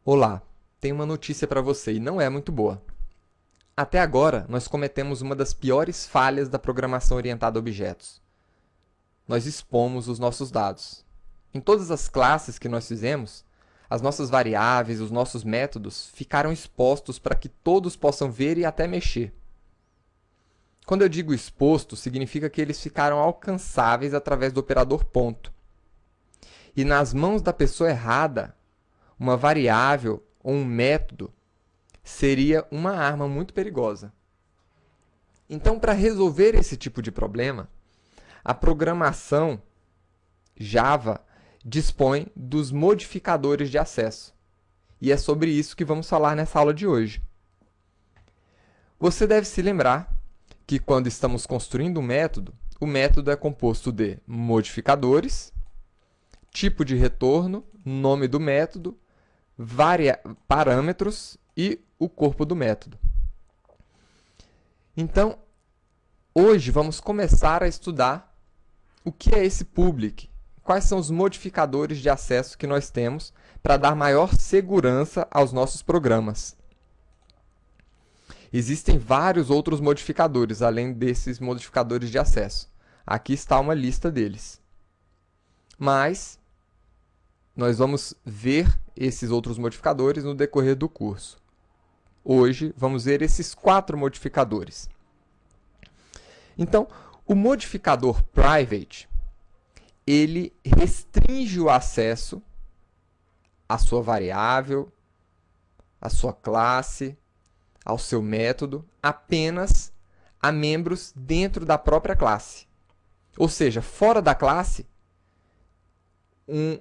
Olá, tenho uma notícia para você e não é muito boa. Até agora, nós cometemos uma das piores falhas da programação orientada a objetos. Nós expomos os nossos dados. Em todas as classes que nós fizemos, as nossas variáveis, os nossos métodos ficaram expostos para que todos possam ver e até mexer. Quando eu digo exposto, significa que eles ficaram alcançáveis através do operador ponto. E nas mãos da pessoa errada, uma variável ou um método seria uma arma muito perigosa. Então, para resolver esse tipo de problema, a programação Java dispõe dos modificadores de acesso. E é sobre isso que vamos falar nessa aula de hoje. Você deve se lembrar que quando estamos construindo um método, o método é composto de modificadores, tipo de retorno, nome do método, parâmetros e o corpo do método. Então, hoje vamos começar a estudar o que é esse public, quais são os modificadores de acesso que nós temos para dar maior segurança aos nossos programas. Existem vários outros modificadores, além desses modificadores de acesso. Aqui está uma lista deles. Mas nós vamos ver esses outros modificadores no decorrer do curso. Hoje, vamos ver esses 4 modificadores. Então, o modificador private, ele restringe o acesso à sua variável, à sua classe, ao seu método, apenas a membros dentro da própria classe. Ou seja, fora da classe, um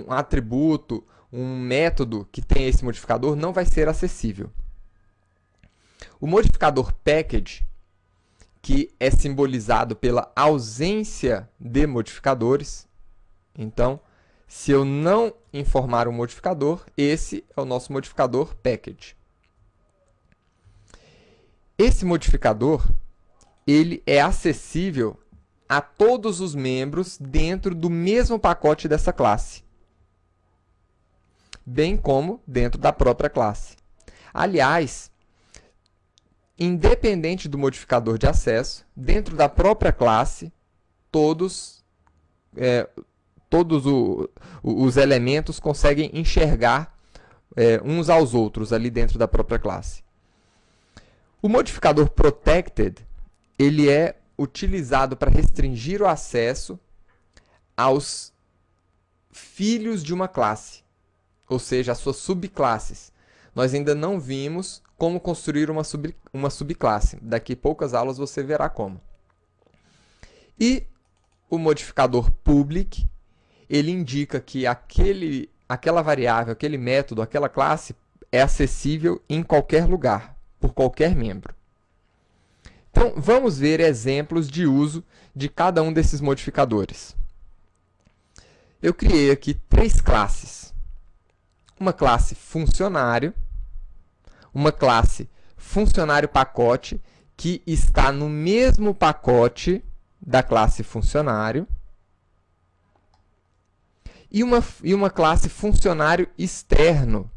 atributo, um método que tem esse modificador não vai ser acessível. O modificador package, que é simbolizado pela ausência de modificadores. Então, se eu não informar um modificador, esse é o nosso modificador package. Esse modificador, ele é acessível a todos os membros dentro do mesmo pacote dessa classe, bem como dentro da própria classe. Aliás, independente do modificador de acesso, dentro da própria classe, todos os elementos conseguem enxergar uns aos outros ali dentro da própria classe. O modificador protected, ele é utilizado para restringir o acesso aos filhos de uma classe, ou seja, as suas subclasses. Nós ainda não vimos como construir uma subclasse. Daqui a poucas aulas você verá como. E o modificador public, ele indica que aquela variável, aquele método, aquela classe é acessível em qualquer lugar, por qualquer membro. Então, vamos ver exemplos de uso de cada um desses modificadores. Eu criei aqui 3 classes. Uma classe funcionário, uma classe funcionário pacote, que está no mesmo pacote da classe funcionário, e uma classe funcionário externo,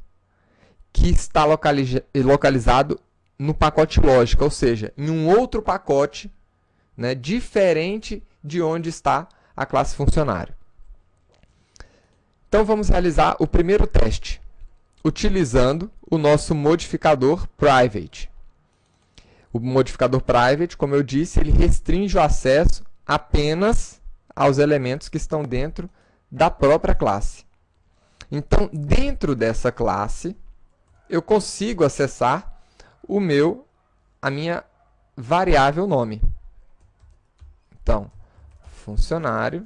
que está localizado no pacote lógica, ou seja, em um outro pacote, né, diferente de onde está a classe funcionário. Então, vamos realizar o primeiro teste, utilizando o nosso modificador private. O modificador private, como eu disse, ele restringe o acesso apenas aos elementos que estão dentro da própria classe. Então, dentro dessa classe, eu consigo acessar a minha variável nome. Então, funcionário.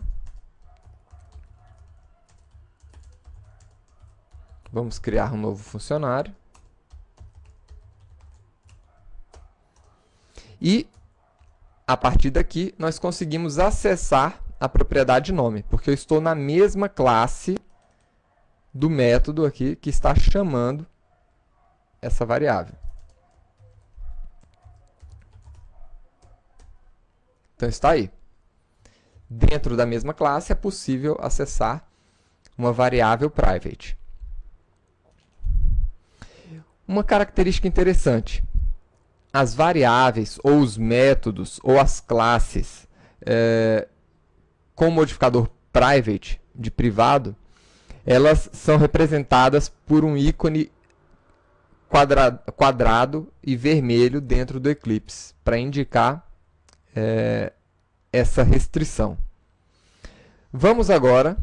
Vamos criar um novo funcionário. E, a partir daqui, nós conseguimos acessar a propriedade nome, porque eu estou na mesma classe do método aqui que está chamando essa variável. Então, está aí. Dentro da mesma classe, é possível acessar uma variável private. Uma característica interessante: as variáveis, ou os métodos, ou as classes com modificador private, de privado, elas são representadas por um ícone quadrado e vermelho dentro do Eclipse, para indicar essa restrição. Vamos agora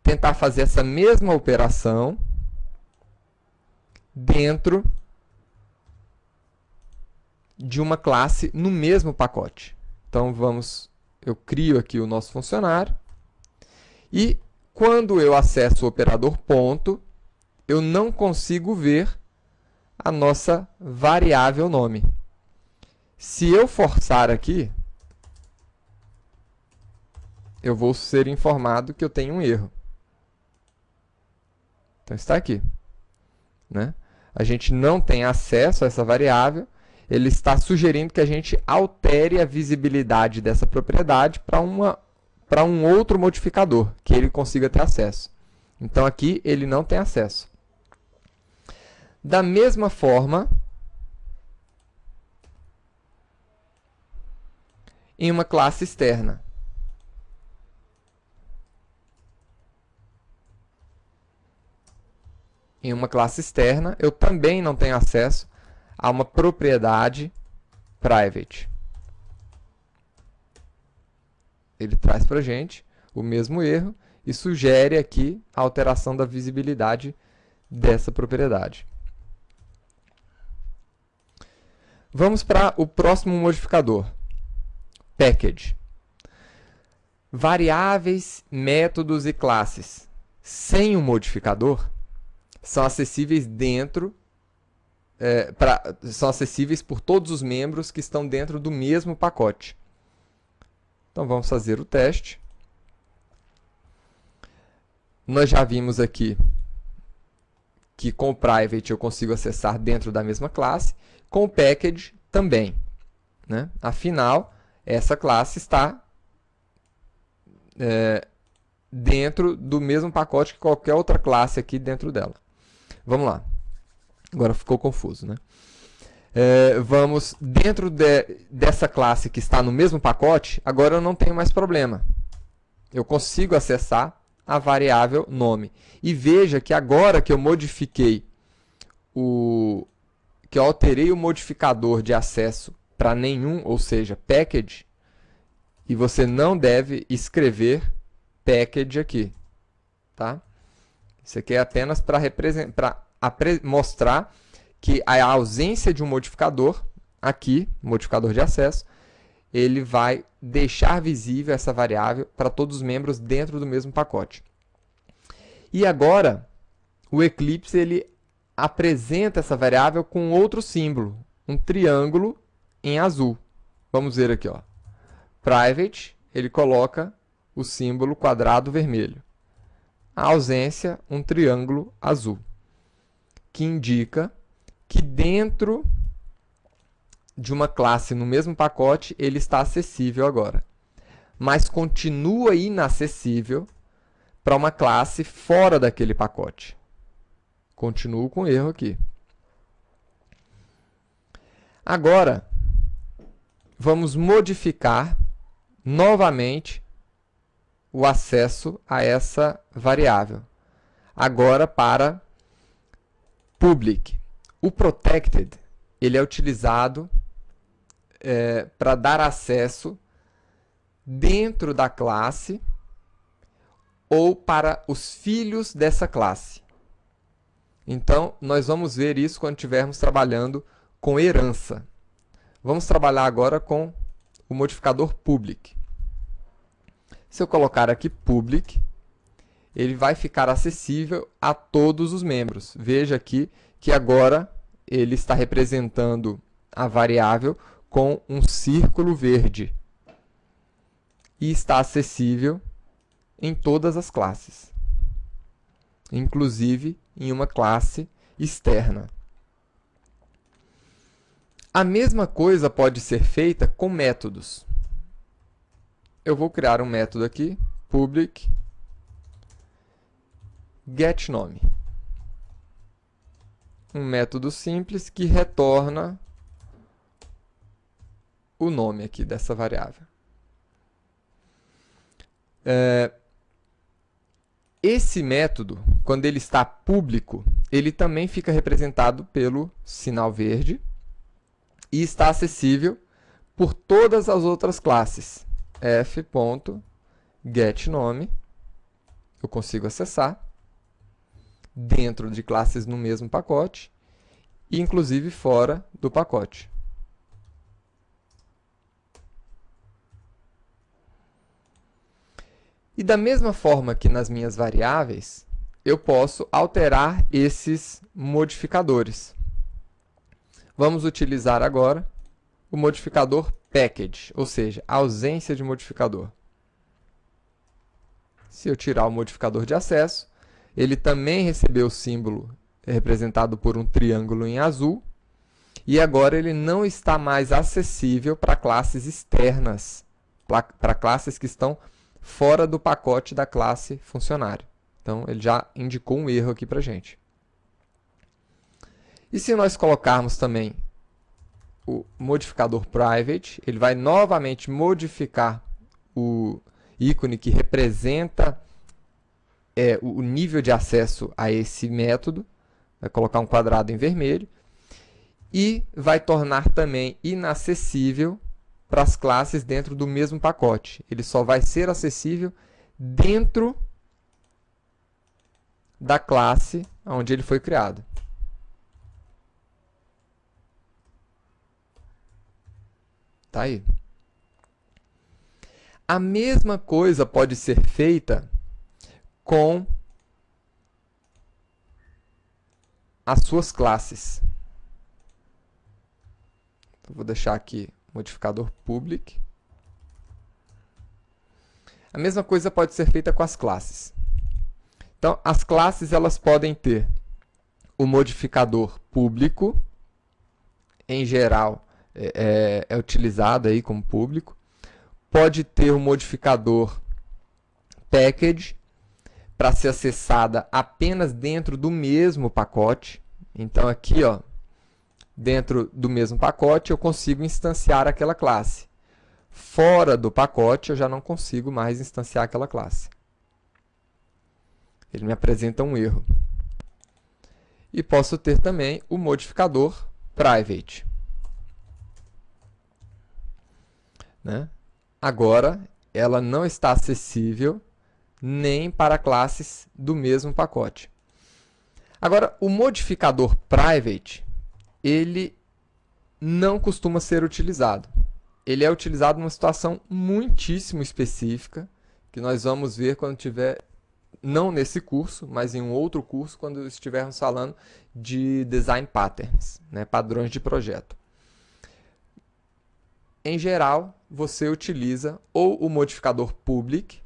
tentar fazer essa mesma operação dentro de uma classe no mesmo pacote. Então, eu crio aqui o nosso funcionário e quando eu acesso o operador ponto, eu não consigo ver a nossa variável nome. Se eu forçar aqui, eu vou ser informado que eu tenho um erro. Então, está aqui, né? A gente não tem acesso a essa variável. Ele está sugerindo que a gente altere a visibilidade dessa propriedade para um outro modificador, que ele consiga ter acesso. Então, aqui ele não tem acesso. Da mesma forma, em uma classe externa. Em uma classe externa, eu também não tenho acesso a uma propriedade private. Ele traz para a gente o mesmo erro e sugere aqui a alteração da visibilidade dessa propriedade. Vamos para o próximo modificador, package. Variáveis, métodos e classes sem o modificador são acessíveis são acessíveis por todos os membros que estão dentro do mesmo pacote. Então, vamos fazer o teste. Nós já vimos aqui que com o private eu consigo acessar dentro da mesma classe, com o package também, né? Afinal, essa classe está dentro do mesmo pacote que qualquer outra classe aqui dentro dela. Vamos lá. Agora ficou confuso, né? Dentro dessa classe que está no mesmo pacote, agora eu não tenho mais problema. Eu consigo acessar a variável nome. E veja que agora que eu modifiquei que eu alterei o modificador de acesso para nenhum, ou seja, package, e você não deve escrever package aqui, tá? Isso aqui é apenas para mostrar que a ausência de um modificador aqui, modificador de acesso, ele vai deixar visível essa variável para todos os membros dentro do mesmo pacote. E agora, o Eclipse ele apresenta essa variável com outro símbolo, um triângulo em azul. Vamos ver aqui, ó. Private, ele coloca o símbolo quadrado vermelho. A ausência, um triângulo azul, que indica que dentro de uma classe no mesmo pacote, ele está acessível agora. Mas continua inacessível para uma classe fora daquele pacote. Continuo com erro aqui. Agora, vamos modificar novamente o acesso a essa variável. Agora para public. O protected ele é utilizado para dar acesso dentro da classe ou para os filhos dessa classe. Então, nós vamos ver isso quando estivermos trabalhando com herança. Vamos trabalhar agora com o modificador public. Se eu colocar aqui public, ele vai ficar acessível a todos os membros. Veja aqui que agora ele está representando a variável com um círculo verde. E está acessível em todas as classes, inclusive em uma classe externa. A mesma coisa pode ser feita com métodos. Eu vou criar um método aqui, public, getNome. Um método simples que retorna o nome aqui dessa variável. Esse método, quando ele está público, ele também fica representado pelo sinal verde e está acessível por todas as outras classes. f.getNome, eu consigo acessar dentro de classes no mesmo pacote e inclusive fora do pacote. E da mesma forma que nas minhas variáveis, eu posso alterar esses modificadores. Vamos utilizar agora o modificador package, ou seja, a ausência de modificador. Se eu tirar o modificador de acesso, ele também recebeu o símbolo representado por um triângulo em azul, e agora ele não está mais acessível para classes externas, para classes que estão fora do pacote da classe funcionário. Então, ele já indicou um erro aqui para a gente. E se nós colocarmos também o modificador private, ele vai novamente modificar o ícone que representa o nível de acesso a esse método, vai colocar um quadrado em vermelho, e vai tornar também inacessível para as classes dentro do mesmo pacote. Ele só vai ser acessível dentro da classe onde ele foi criado. Tá aí. A mesma coisa pode ser feita com as suas classes. Vou deixar aqui modificador public. A mesma coisa pode ser feita com as classes. Então, as classes elas podem ter o modificador público, em geral é utilizado aí como público. Pode ter o modificador package, para ser acessada apenas dentro do mesmo pacote. Então, aqui, ó, dentro do mesmo pacote, eu consigo instanciar aquela classe. Fora do pacote, eu já não consigo mais instanciar aquela classe. Ele me apresenta um erro. E posso ter também o modificador private. Né? Agora, ela não está acessível nem para classes do mesmo pacote. Agora, o modificador private, ele não costuma ser utilizado. Ele é utilizado numa situação muitíssimo específica, que nós vamos ver quando tiver, não nesse curso, mas em um outro curso, quando estivermos falando de design patterns, né, padrões de projeto. Em geral, você utiliza ou o modificador public,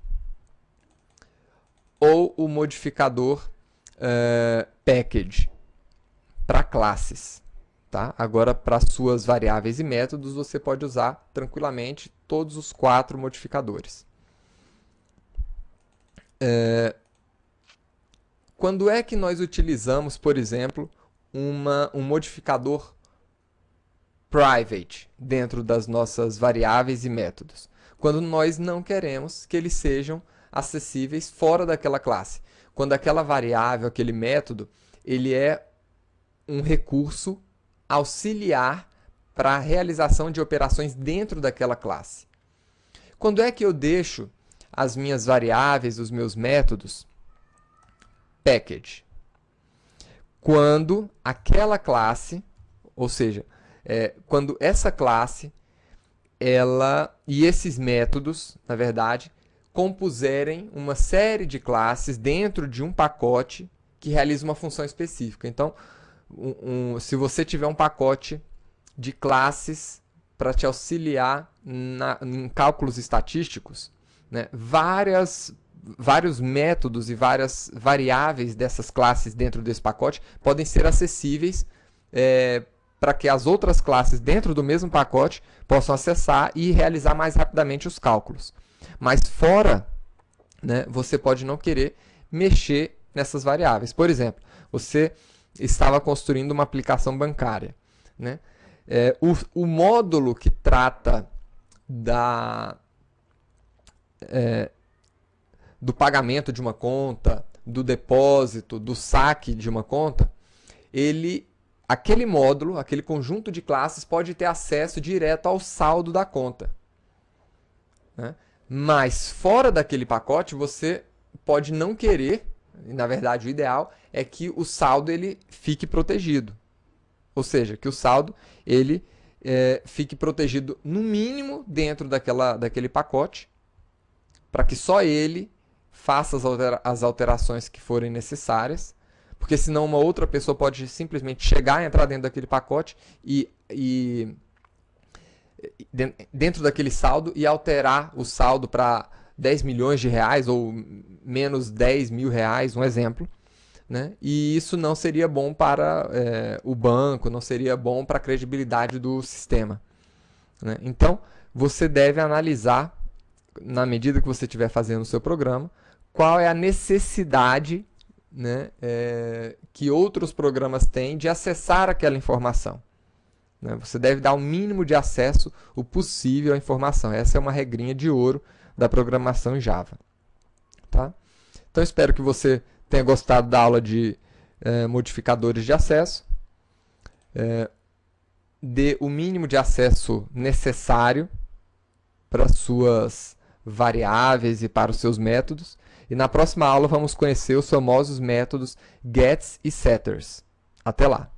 ou o modificador package para classes. Tá? Agora, para suas variáveis e métodos, você pode usar tranquilamente todos os 4 modificadores. Quando é que nós utilizamos, por exemplo, um modificador private dentro das nossas variáveis e métodos? Quando nós não queremos que eles sejam acessíveis fora daquela classe. Quando aquela variável, aquele método, ele é um recurso auxiliar para a realização de operações dentro daquela classe. Quando é que eu deixo as minhas variáveis, os meus métodos package? Quando aquela classe, ou seja, quando essa classe, ela e esses métodos, na verdade, compuserem uma série de classes dentro de um pacote que realiza uma função específica. Então, se você tiver um pacote de classes para te auxiliar em cálculos estatísticos, né, vários métodos e várias variáveis dessas classes dentro desse pacote podem ser acessíveis para que as outras classes dentro do mesmo pacote possam acessar e realizar mais rapidamente os cálculos. Mas fora, né, você pode não querer mexer nessas variáveis. Por exemplo, você estava construindo uma aplicação bancária, né? O módulo que trata do pagamento de uma conta, do depósito, do saque de uma conta, aquele módulo, aquele conjunto de classes pode ter acesso direto ao saldo da conta, né? Mas fora daquele pacote você pode não querer, e na verdade o ideal é que o saldo ele fique protegido. Ou seja, que o saldo ele fique protegido no mínimo dentro daquele pacote, para que só ele faça as alterações que forem necessárias, porque senão uma outra pessoa pode simplesmente chegar e entrar dentro daquele pacote e dentro daquele saldo e alterar o saldo para 10 milhões de reais ou menos 10 mil reais, um exemplo, né? E isso não seria bom para o banco, não seria bom para a credibilidade do sistema, né? Então, você deve analisar, na medida que você estiver fazendo o seu programa, qual é a necessidade, né, que outros programas têm de acessar aquela informação, né? Você deve dar o mínimo de acesso o possível à informação. Essa é uma regrinha de ouro da programação em Java. Tá? Então, espero que você tenha gostado da aula de modificadores de acesso. Dê o mínimo de acesso necessário para as suas variáveis e para os seus métodos. E na próxima aula vamos conhecer os famosos métodos gets e setters. Até lá!